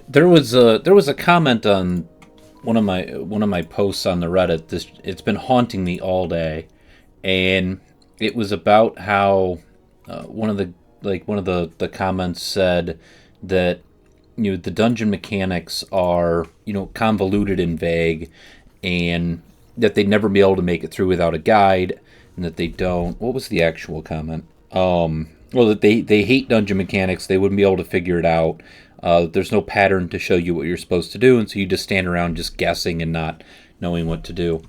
There was a comment on one of my posts on the Reddit. It's been haunting me all day, and it was about how one of the comments said that the dungeon mechanics are convoluted and vague, and that they'd never be able to make it through without a guide, and that they don't. What was the actual comment? Well, that they hate dungeon mechanics. They wouldn't be able to figure it out. There's no pattern to show you what you're supposed to do, and so you just stand around just guessing and not knowing what to do.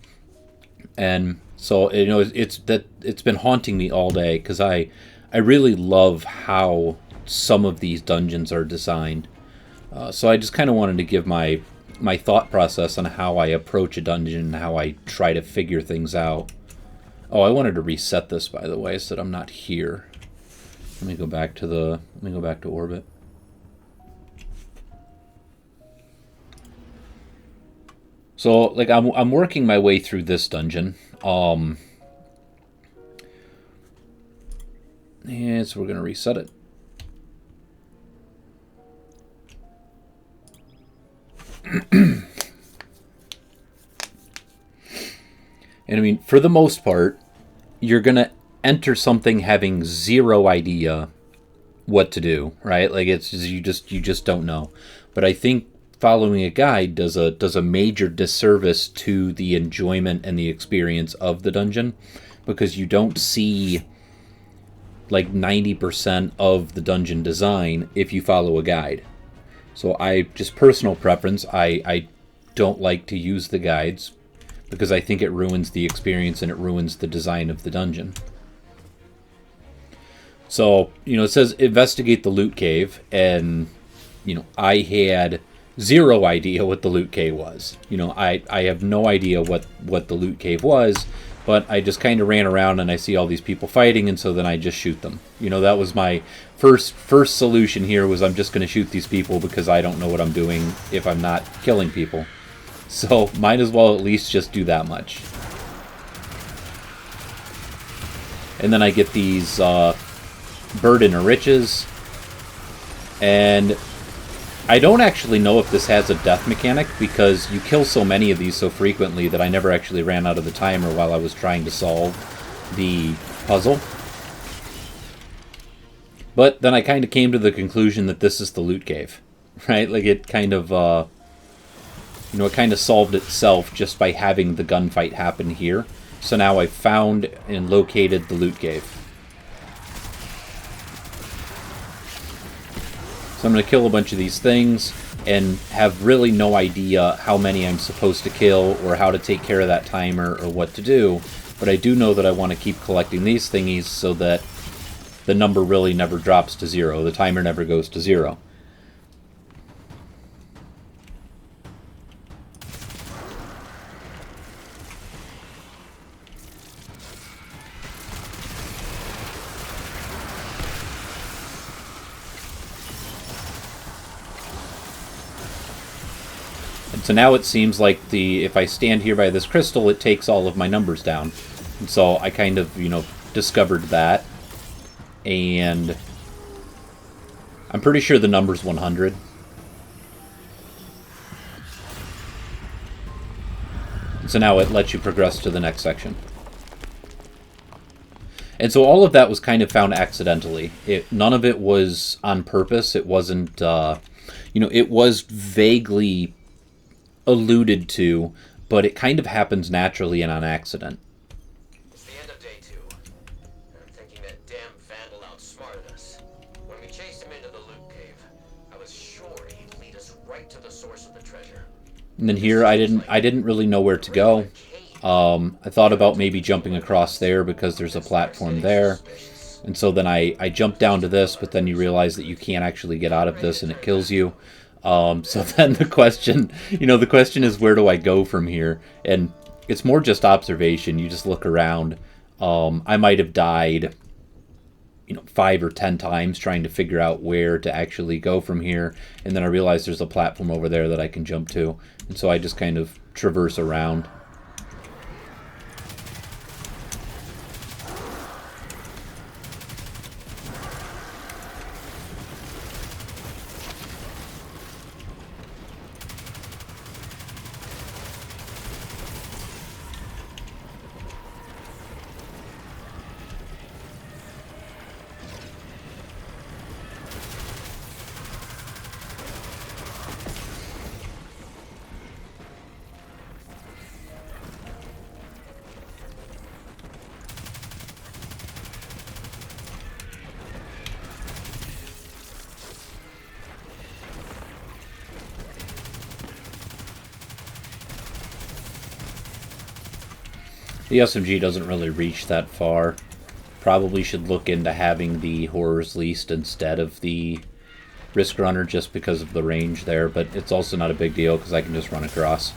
And so it's been haunting me all day because I really love how some of these dungeons are designed. So I just kind of wanted to give my thought process on how I approach a dungeon and how I try to figure things out. Oh, I wanted to reset this, by the way, so that I'm not here. Let me go back to orbit. So, like, I'm working my way through this dungeon. And so we're gonna reset it. And I mean, for the most part, you're gonna enter something having zero idea what to do, right? Like it's just, you just don't know. But I think following a guide does a major disservice to the enjoyment and the experience of the dungeon, because you don't see like 90% of the dungeon design if you follow a guide. So I just personal preference, I don't like to use the guides because I think it ruins the experience and it ruins the design of the dungeon. So, it says investigate the loot cave, and, I had zero idea what the loot cave was. I have no idea what the loot cave was, but I just kind of ran around and I see all these people fighting, and so then I just shoot them. That was my first solution here, was I'm just going to shoot these people because I don't know what I'm doing if I'm not killing people. So might as well at least just do that much. And then I get these Burden of Riches, and I don't actually know if this has a death mechanic, because you kill so many of these so frequently that I never actually ran out of the timer while I was trying to solve the puzzle. But then I kind of came to the conclusion that this is the loot cave, right? Like it kind of, it kind of solved itself just by having the gunfight happen here. So now I've found and located the loot cave. So I'm going to kill a bunch of these things and have really no idea how many I'm supposed to kill or how to take care of that timer or what to do. But I do know that I want to keep collecting these thingies so that the number really never drops to zero. The timer never goes to zero. So now it seems like if I stand here by this crystal, it takes all of my numbers down. And so I kind of, discovered that. And I'm pretty sure the number's 100. So now it lets you progress to the next section. And so all of that was kind of found accidentally. None of it was on purpose. It wasn't, it was vaguely alluded to, but it kind of happens naturally and on accident. It's the end of day 2. I'm thinking that damn vandal outsmarted us. When we chased him into the loot cave, I was sure he'd lead us right to the source of the treasure. And then here I didn't really know where to go. I thought about maybe jumping across there because there's a platform there. And so then I jumped down to this, but then you realize that you can't actually get out of this and it kills you. So then the question is, where do I go from here? And it's more just observation. You just look around. I might have died, 5 or 10 times trying to figure out where to actually go from here. And then I realized there's a platform over there that I can jump to. And so I just kind of traverse around. The SMG doesn't really reach that far. Probably should look into having the Horror's Least instead of the Risk Runner just because of the range there, but it's also not a big deal because I can just run across.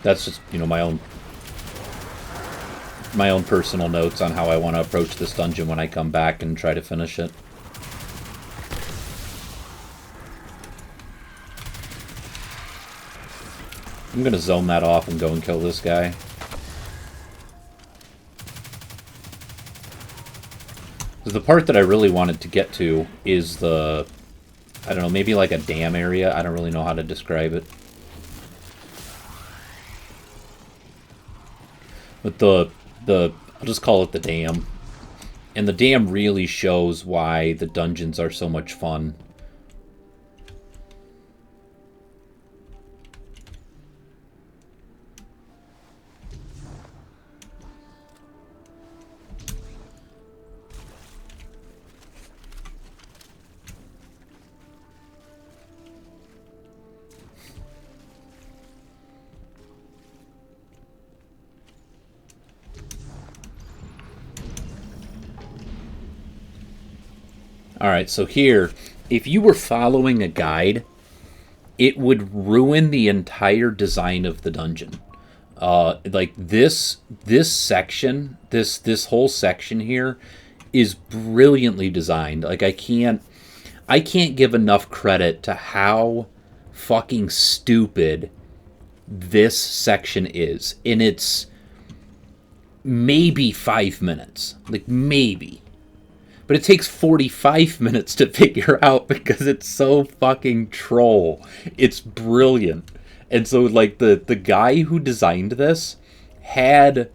That's just, you know, my own personal notes on how I want to approach this dungeon when I come back and try to finish it. I'm gonna zone that off and go and kill this guy. The part that I really wanted to get to is the, I don't know, maybe like a dam area. I don't really know how to describe it. But I'll just call it the dam. And the dam really shows why the dungeons are so much fun. Alright, so here, if you were following a guide, it would ruin the entire design of the dungeon. Like this section, this whole section here is brilliantly designed. Like I can't give enough credit to how fucking stupid this section is. And it's maybe 5 minutes. Like maybe. But it takes 45 minutes to figure out because it's so fucking troll. It's brilliant. And so, like, the guy who designed this had,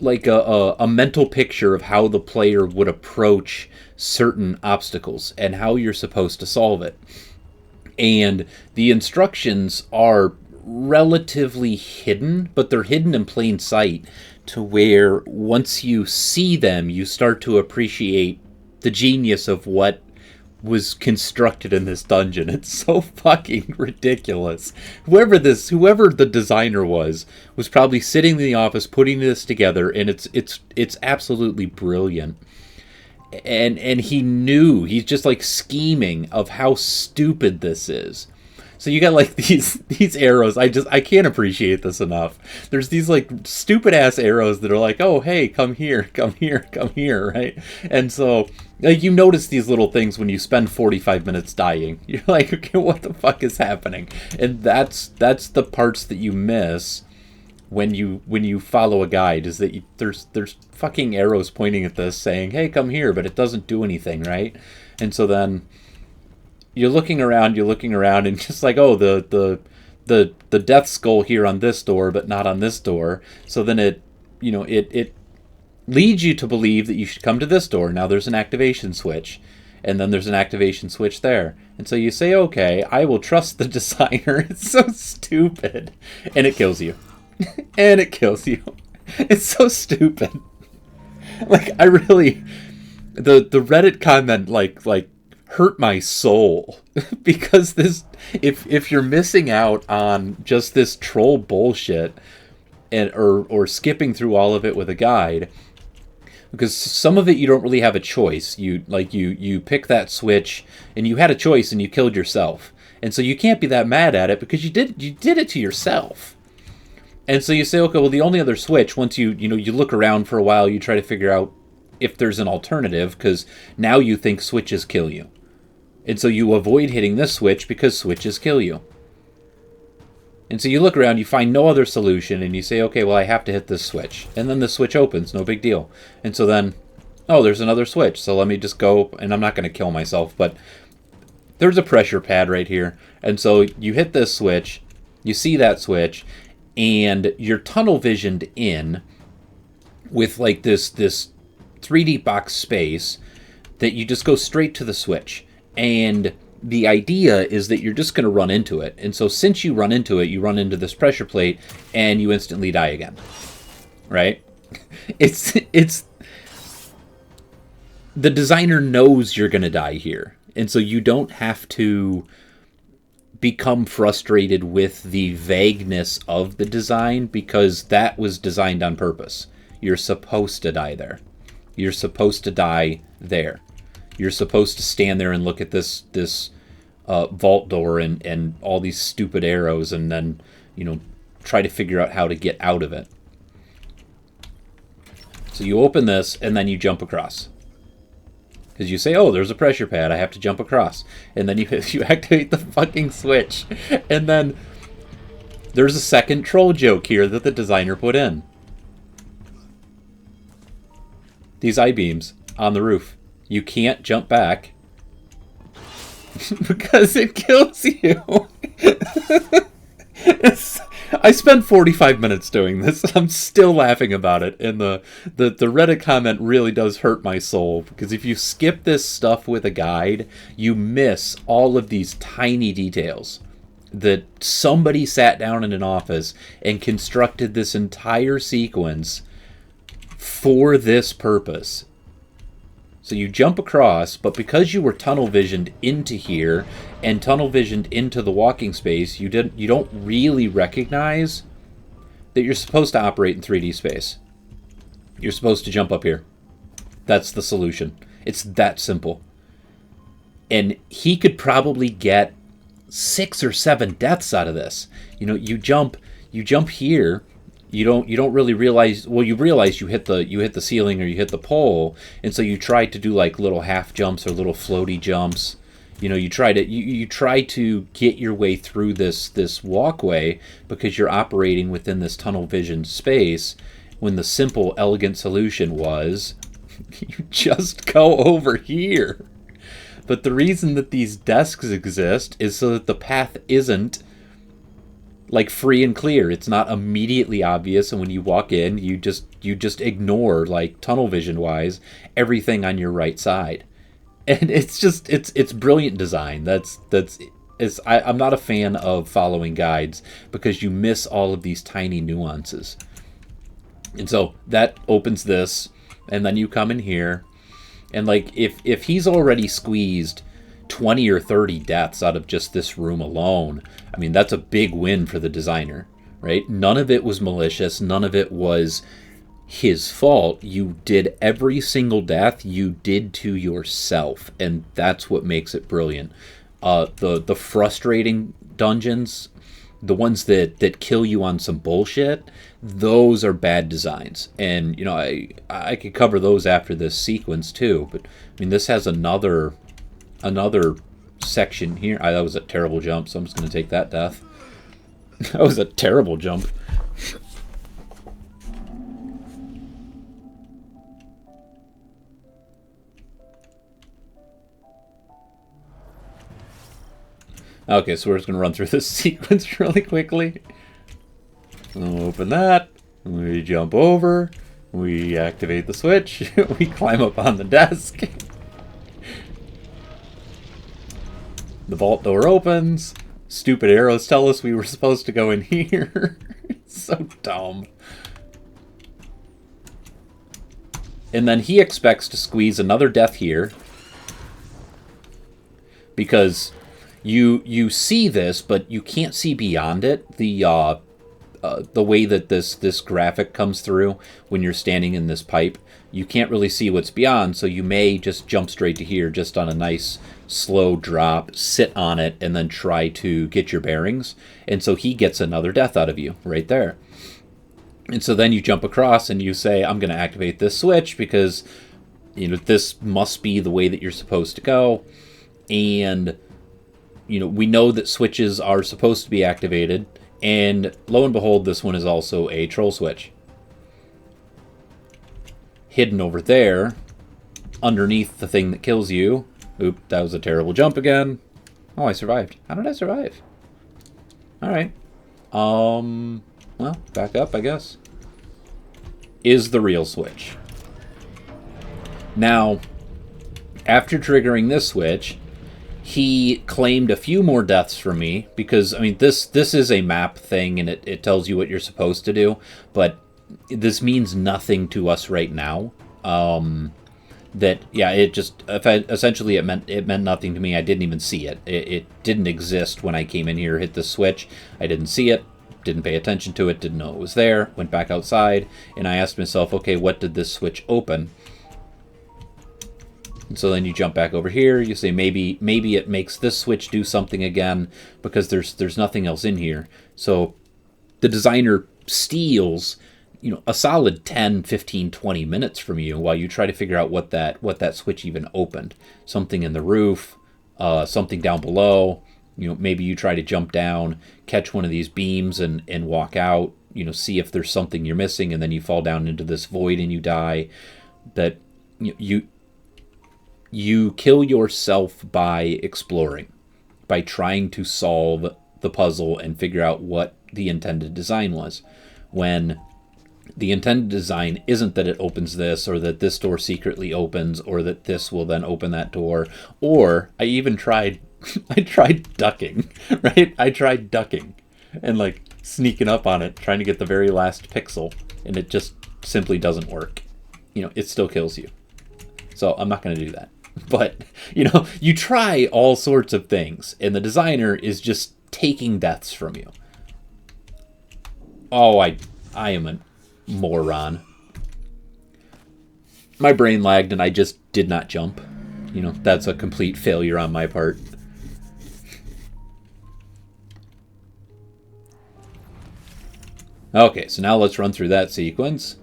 like, a mental picture of how the player would approach certain obstacles and how you're supposed to solve it. And the instructions are relatively hidden, but they're hidden in plain sight, to where once you see them, you start to appreciate the genius of what was constructed in this dungeon. It's so fucking ridiculous. Whoever the designer was probably sitting in the office putting this together, and it's absolutely brilliant. And he knew, he's just like scheming of how stupid this is. So you got like these arrows. I can't appreciate this enough. There's these like stupid ass arrows that are like, oh hey, come here, right? And so like you notice these little things when you spend 45 minutes dying. You're like, okay, what the fuck is happening? And that's the parts that you miss when you follow a guide, is that there's fucking arrows pointing at this saying, hey, come here, but it doesn't do anything, right? And so then you're looking around, and just like, oh, the death skull here on this door, but not on this door. So then it leads you to believe that you should come to this door. Now there's an activation switch, and then there's an activation switch there. And so you say, okay, I will trust the designer. It's so stupid. And it kills you. And it kills you. It's so stupid. Like, I really, the Reddit comment, like hurt my soul because this, if you're missing out on just this troll bullshit and or skipping through all of it with a guide, because some of it you don't really have a choice. You pick that switch and you had a choice and you killed yourself, and so you can't be that mad at it because you did it to yourself. And so you say, okay, well, the only other switch, once you look around for a while, you try to figure out if there's an alternative, because now you think switches kill you. And so you avoid hitting this switch because switches kill you. And so you look around, you find no other solution, and you say, okay, well, I have to hit this switch. And then the switch opens, no big deal. And so then, oh, there's another switch, so let me just go, and I'm not going to kill myself, but there's a pressure pad right here. And so you hit this switch, you see that switch, and you're tunnel visioned in with like this 3D box space that you just go straight to the switch. And the idea is that you're just going to run into it. And so since you run into it, you run into this pressure plate and you instantly die again. Right? It's the designer knows you're going to die here. And so you don't have to become frustrated with the vagueness of the design, because that was designed on purpose. You're supposed to die there. You're supposed to die there. You're supposed to stand there and look at this vault door and all these stupid arrows, and then, try to figure out how to get out of it. So you open this, and then you jump across. Because you say, oh, there's a pressure pad, I have to jump across. And then you activate the fucking switch. And then there's a second troll joke here that the designer put in. These I-beams on the roof. You can't jump back because it kills you. I spent 45 minutes doing this. I'm still laughing about it. And the Reddit comment really does hurt my soul. Because if you skip this stuff with a guide, you miss all of these tiny details. That somebody sat down in an office and constructed this entire sequence for this purpose. So you jump across, but because you were tunnel visioned into here and tunnel visioned into the walking space, you don't really recognize that you're supposed to operate in 3D space. You're supposed to jump up here. That's the solution. It's that simple. And he could probably get 6 or 7 deaths out of this. You jump here. You don't really realize. Well, you realize you hit the ceiling or you hit the pole, and so you try to do like little half jumps or little floaty jumps. You try to get your way through this walkway because you're operating within this tunnel vision space. When the simple, elegant solution was, you just go over here. But the reason that these desks exist is so that the path isn't like free and clear. It's not immediately obvious, and when you walk in, you just ignore, like tunnel vision wise, everything on your right side. And it's brilliant design. I'm not a fan of following guides because you miss all of these tiny nuances. And so that opens this, and then you come in here, and like if he's already squeezed 20 or 30 deaths out of just this room alone, I mean, that's a big win for the designer, right? None of it was malicious. None of it was his fault. You did every single death you did to yourself, and that's what makes it brilliant. The frustrating dungeons, the ones that kill you on some bullshit, those are bad designs. And, I could cover those after this sequence too, but I mean, this has another section here. That was a terrible jump, so I'm just going to take that death. That was a terrible jump. Okay, so we're just going to run through this sequence really quickly. We'll open that. We jump over. We activate the switch. We climb up on the desk. The vault door opens. Stupid arrows tell us we were supposed to go in here. It's so dumb. And then he expects to squeeze another death here. Because you see this, but you can't see beyond it. The way that this graphic comes through when you're standing in this pipe, you can't really see what's beyond, so you may just jump straight to here just on a nice slow drop, sit on it, and then try to get your bearings. And so he gets another death out of you right there. And so then you jump across and you say, I'm going to activate this switch because this must be the way that you're supposed to go. And we know that switches are supposed to be activated, and lo and behold, this one is also a troll switch. Hidden over there, underneath the thing that kills you. Oop, that was a terrible jump again. Oh, I survived. How did I survive? Alright. Well, back up, I guess. Is the real switch. Now, after triggering this switch, he claimed a few more deaths from me because, I mean, this is a map thing and it tells you what you're supposed to do, but this means nothing to us right now. that, yeah, it just essentially it meant nothing to me. I didn't even see it. It didn't exist when I came in here, hit the switch. I didn't see it, didn't pay attention to it, didn't know it was there. Went back outside, and I asked myself, okay, what did this switch open? And so then you jump back over here. You say maybe it makes this switch do something again because there's nothing else in here. So the designer steals, a solid 10, 15, 20 minutes from you while you try to figure out what that switch even opened. Something in the roof, something down below. Maybe you try to jump down, catch one of these beams and walk out, see if there's something you're missing, and then you fall down into this void and you die. That you kill yourself by exploring, by trying to solve the puzzle and figure out what the intended design was. When the intended design isn't that it opens this, or that this door secretly opens, or that this will then open that door. Or I even tried ducking, right? I tried ducking and like sneaking up on it, trying to get the very last pixel, and it just simply doesn't work. It still kills you. So I'm not going to do that. But, you try all sorts of things, and the designer is just taking deaths from you. Oh, I am a moron. My brain lagged, and I just did not jump. That's a complete failure on my part. Okay, so now let's run through that sequence.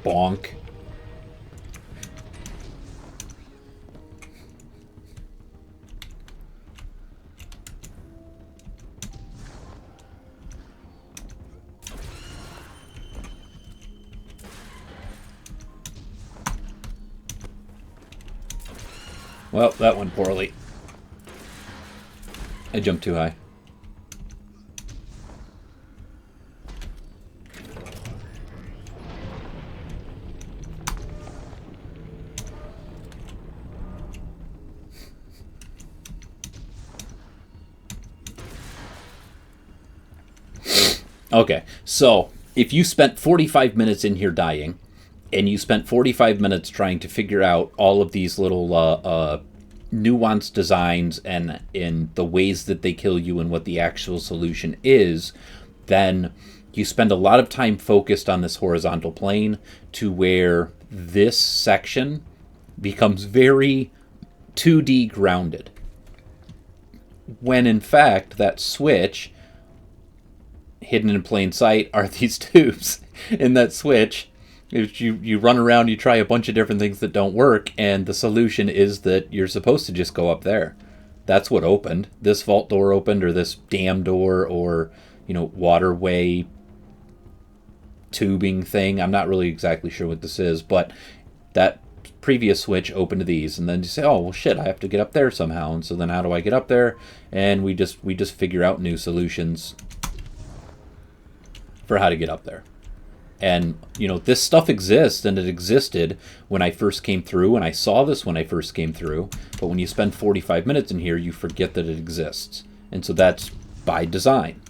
Bonk. Well, that went poorly. I jumped too high. Okay, so if you spent 45 minutes in here dying, and you spent 45 minutes trying to figure out all of these little nuanced designs and in the ways that they kill you and what the actual solution is, then you spend a lot of time focused on this horizontal plane to where this section becomes very 2D grounded. When in fact, that switch, hidden in plain sight, are these tubes. In that switch, if you run around, you try a bunch of different things that don't work, and the solution is that you're supposed to just go up there. That's what opened. This vault door opened, or this dam door, or, waterway tubing thing. I'm not really exactly sure what this is, but that previous switch opened to these, and then you say, oh, well, shit, I have to get up there somehow. And so then how do I get up there? And we just figure out new solutions for how to get up there. And, this stuff exists, and it existed when I first came through, and I saw this when I first came through. But when you spend 45 minutes in here, you forget that it exists. And so that's by design.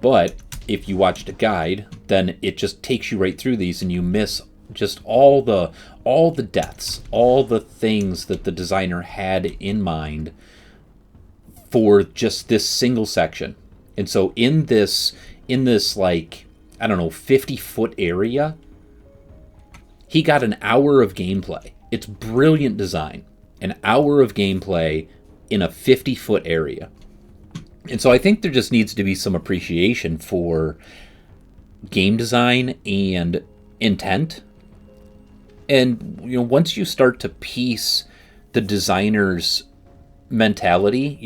But if you watched a guide, then it just takes you right through these, and you miss just all the deaths, all the things that the designer had in mind for just this single section. And so in this like, I don't know, 50-foot area, he got an hour of gameplay. It's brilliant design. An hour of gameplay in a 50-foot area. And so I think there just needs to be some appreciation for game design and intent. And, once you start to piece the designer's mentality,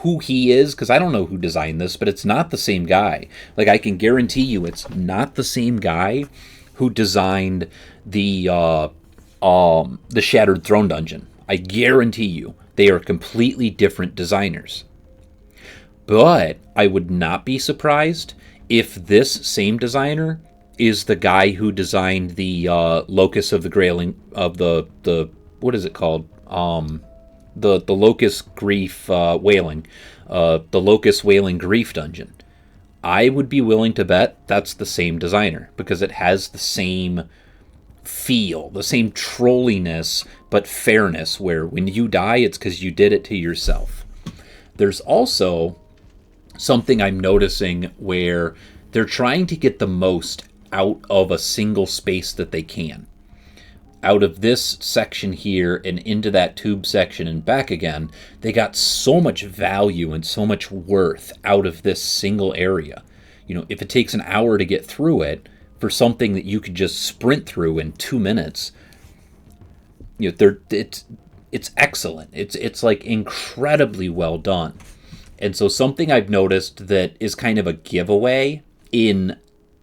who he is, because I don't know who designed this, but it's not the same guy. Like, I can guarantee you it's not the same guy who designed the Shattered Throne Dungeon. I guarantee you they are completely different designers. But I would not be surprised if this same designer is the guy who designed the Locus of the Grailing, of the what is it called? the Locust Grief Wailing, the Locust Wailing Grief Dungeon. I would be willing to bet that's the same designer, because it has the same feel, the same trolliness, but fairness, where when you die, it's because you did it to yourself. There's also something I'm noticing where they're trying to get the most out of a single space that they can. Out of this section here and into that tube section and back again, they got so much value and so much worth out of this single area. You know, if it takes an hour to get through it, for something that you could just sprint through in 2 minutes, you know, it's excellent. It's like incredibly well done. And so something I've noticed that is kind of a giveaway in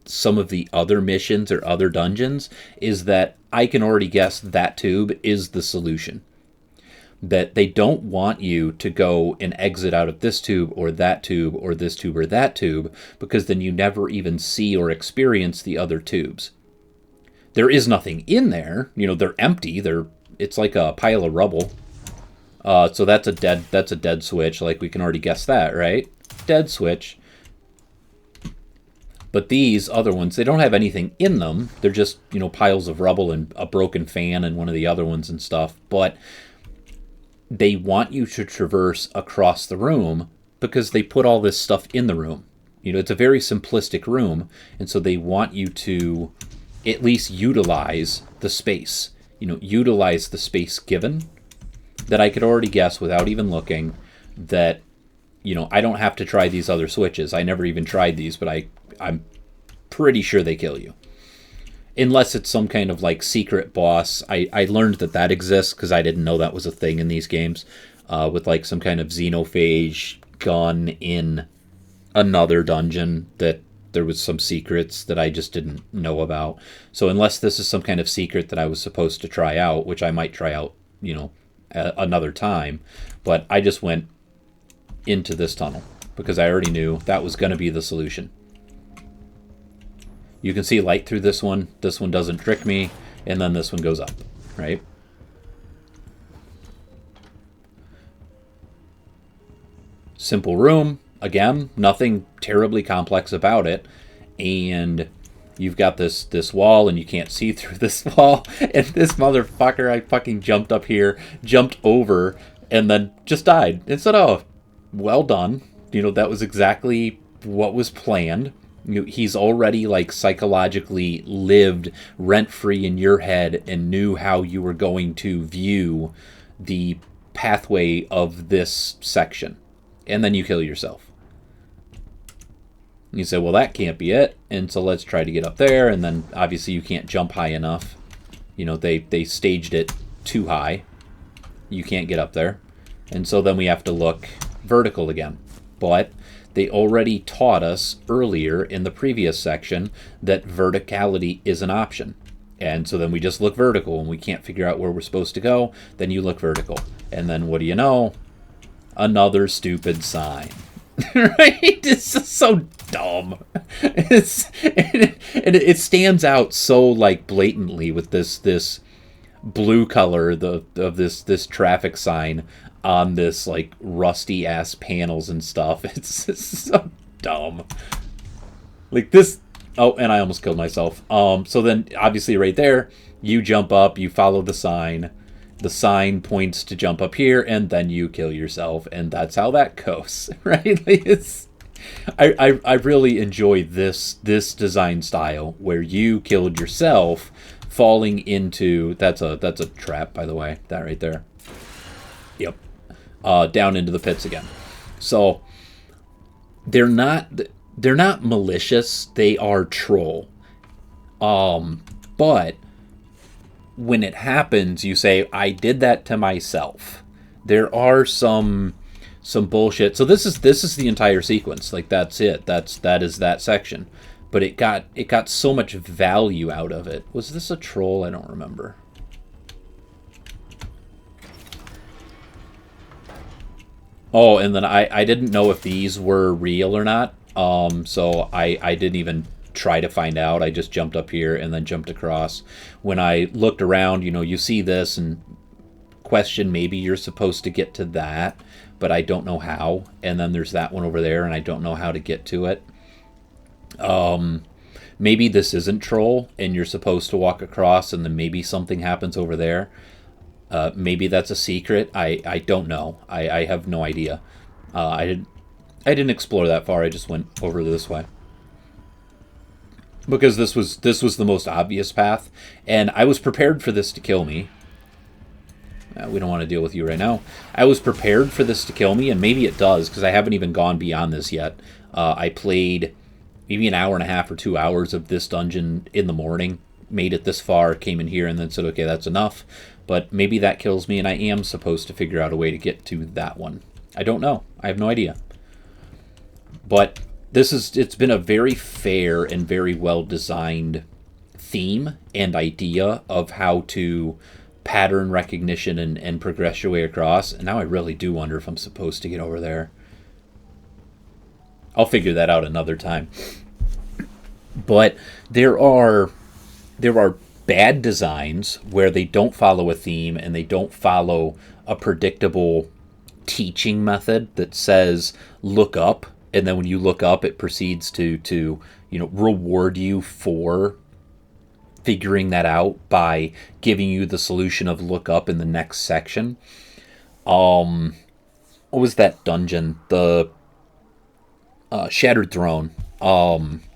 some of the other missions or other dungeons is that I can already guess that tube is the solution. That they don't want you to go and exit out of this tube or that tube or this tube or that tube, because then you never even see or experience the other tubes. There is nothing in there. You know, they're empty. It's like a pile of rubble. So that's a dead switch. Like, we can already guess that, right? Dead switch. But these other ones, they don't have anything in them. They're just, you know, piles of rubble and a broken fan and one of the other ones and stuff. But they want you to traverse across the room because they put all this stuff in the room. You know, it's a very simplistic room, and so they want you to at least utilize the space. You know, utilize the space given. That I could already guess without even looking that, you know, I don't have to try these other switches. I never even tried these, but I'm pretty sure they kill you. Unless it's some kind of, like, secret boss. I learned that exists because I didn't know that was a thing in these games. With, like, some kind of xenophage gun in another dungeon, that there was some secrets that I just didn't know about. So unless this is some kind of secret that I was supposed to try out, which I might try out, you know, another time. But I just went into this tunnel because I already knew that was going to be the solution. You can see light through this one. This one doesn't trick me. And then this one goes up, right? Simple room. Again, nothing terribly complex about it. And you've got this wall, and you can't see through this wall. And this motherfucker, I fucking jumped up here, jumped over, and then just died. And said, oh, well done. You know, that was exactly what was planned. He's already, like, psychologically lived rent-free in your head and knew how you were going to view the pathway of this section. And then you kill yourself. You say, well, that can't be it. And so let's try to get up there. And then, obviously, you can't jump high enough. You know, they staged it too high. You can't get up there. And so then we have to look vertical again. But they already taught us earlier in the previous section that verticality is an option. And so then we just look vertical, and we can't figure out where we're supposed to go. Then you look vertical. And then what do you know? Another stupid sign. Right? It's just so dumb. It stands out so, like, blatantly with this blue color of this traffic sign on this, like, rusty ass panels and stuff. It's just so dumb. Like this. Oh, and I almost killed myself. So then obviously right there, you jump up, you follow the sign. The sign points to jump up here, and then you kill yourself, and that's how that goes, right? Like, I really enjoy this design style where you killed yourself, falling into that's a trap, by the way, that right there. Yep, down into the pits again. So they're not malicious; they are troll. But when it happens, you say, I did that to myself. There are some bullshit. So this is the entire sequence. Like, that's it. That is that section. But it got so much value out of it. Was this a troll? I don't remember. Oh, and then I didn't know if these were real or not. So I didn't even try to find out. I just jumped up here and then jumped across. When I looked around, you know, you see this, and question maybe you're supposed to get to that, but I don't know how. And then there's that one over there, and I don't know how to get to it. Maybe this isn't Troll, and you're supposed to walk across, and then maybe something happens over there. Maybe that's a secret. I don't know. I have no idea. I didn't explore that far. I just went over this way because this was the most obvious path, and I was prepared for this to kill me. We don't want to deal with you right now. I was prepared for this to kill me, and maybe it does, because I haven't even gone beyond this yet. I played maybe an hour and a half or 2 hours of this dungeon in the morning, made it this far, came in here, and then said, okay, that's enough. But maybe that kills me, and I am supposed to figure out a way to get to that one. I don't know. I have no idea. But it's been a very fair and very well-designed theme and idea of how to pattern recognition and progress your way across. And now I really do wonder if I'm supposed to get over there. I'll figure that out another time. But there are bad designs where they don't follow a theme and they don't follow a predictable teaching method that says look up, and then when you look up it proceeds to reward you for figuring that out by giving you the solution of look up in the next section. What was that dungeon? The Shattered Throne.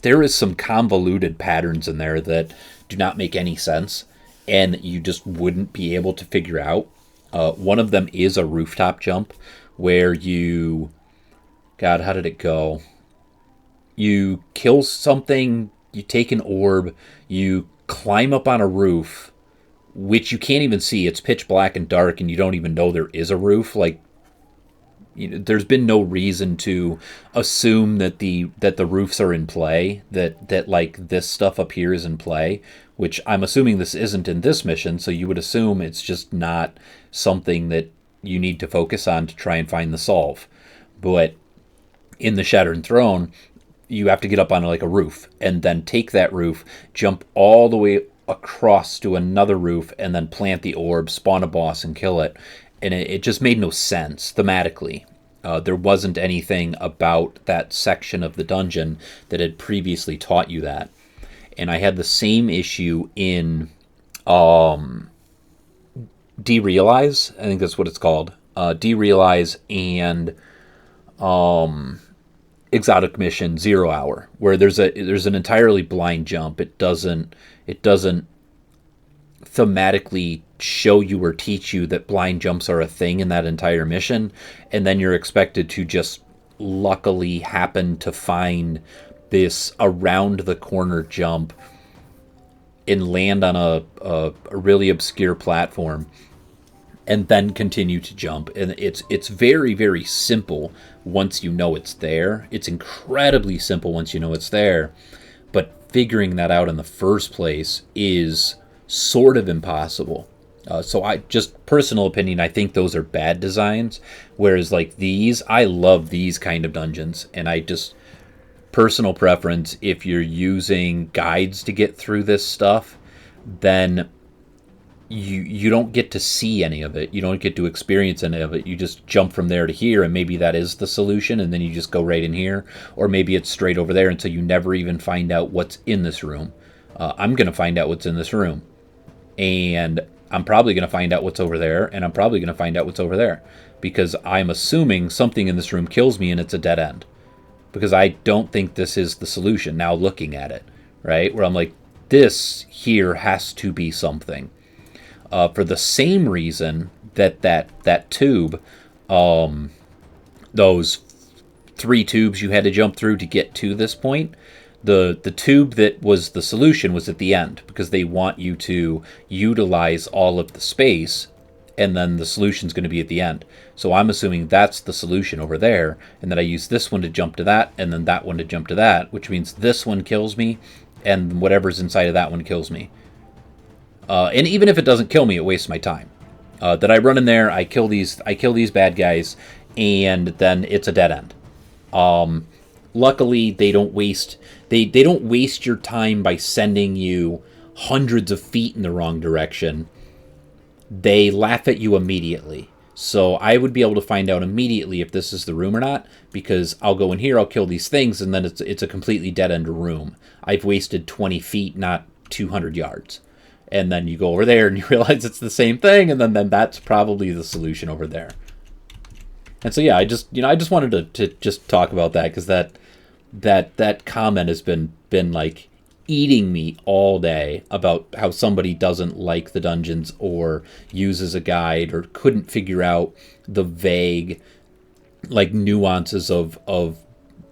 There is some convoluted patterns in there that do not make any sense, and you just wouldn't be able to figure out. One of them is a rooftop jump where you... God, how did it go? You kill something, you take an orb, you climb up on a roof, which you can't even see. It's pitch black and dark, and you don't even know there is a roof. Like, there's been no reason to assume that the roofs are in play, that like this stuff appears in play, which I'm assuming this isn't in this mission, so you would assume it's just not something that you need to focus on to try and find the solve. But in the Shattered Throne, you have to get up on like a roof and then take that roof, jump all the way across to another roof, and then plant the orb, spawn a boss, and kill it. And it just made no sense thematically. There wasn't anything about that section of the dungeon that had previously taught you that. And I had the same issue in Derealize. I think that's what it's called. Derealize and Exotic Mission 0 Hour, where there's an entirely blind jump. It doesn't thematically show you or teach you that blind jumps are a thing in that entire mission, and then you're expected to just luckily happen to find this around the corner jump and land on a really obscure platform and then continue to jump. And it's very, very simple once you know it's there. It's incredibly simple once you know it's there, but figuring that out in the first place is sort of impossible. So I just, personal opinion, I think those are bad designs, whereas like these, I love these kind of dungeons, and I just, personal preference, if you're using guides to get through this stuff, then you don't get to see any of it. You don't get to experience any of it. You just jump from there to here, and maybe that is the solution, and then you just go right in here, or maybe it's straight over there until you never even find out what's in this room. I'm going to find out what's in this room, and I'm probably going to find out what's over there, and I'm probably going to find out what's over there, because I'm assuming something in this room kills me and it's a dead end, because I don't think this is the solution now looking at it, right? Where I'm like, this here has to be something. For the same reason that tube, those 3 tubes you had to jump through to get to this point, the tube that was the solution was at the end, because they want you to utilize all of the space, and then the solution's going to be at the end. So I'm assuming that's the solution over there, and that I use this one to jump to that, and then that one to jump to that, which means this one kills me, and whatever's inside of that one kills me. And even if it doesn't kill me, it wastes my time. That I run in there, I kill these bad guys, and then it's a dead end. Luckily, they don't waste your time by sending you hundreds of feet in the wrong direction. they laugh at you immediately. So I would be able to find out immediately if this is the room or not, because I'll go in here, I'll kill these things, and then it's a completely dead-end room. I've wasted 20 feet, not 200 yards. And then you go over there and you realize it's the same thing, and then that's probably the solution over there. And so yeah, I just wanted to just talk about that, because that comment has been like eating me all day about how somebody doesn't like the dungeons or uses a guide or couldn't figure out the vague like nuances of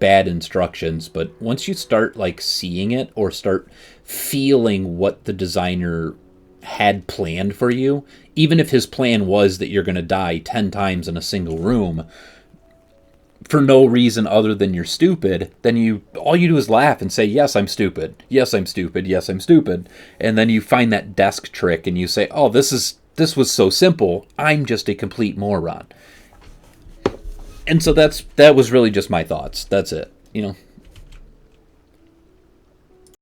bad instructions. But once you start like seeing it or start feeling what the designer had planned for you, even if his plan was that you're going to die 10 times in a single room for no reason other than you're stupid, then all you do is laugh and say, yes, I'm stupid. Yes, I'm stupid. Yes, I'm stupid. And then you find that desk trick and you say, oh, this was so simple. I'm just a complete moron. And so that was really just my thoughts. That's it.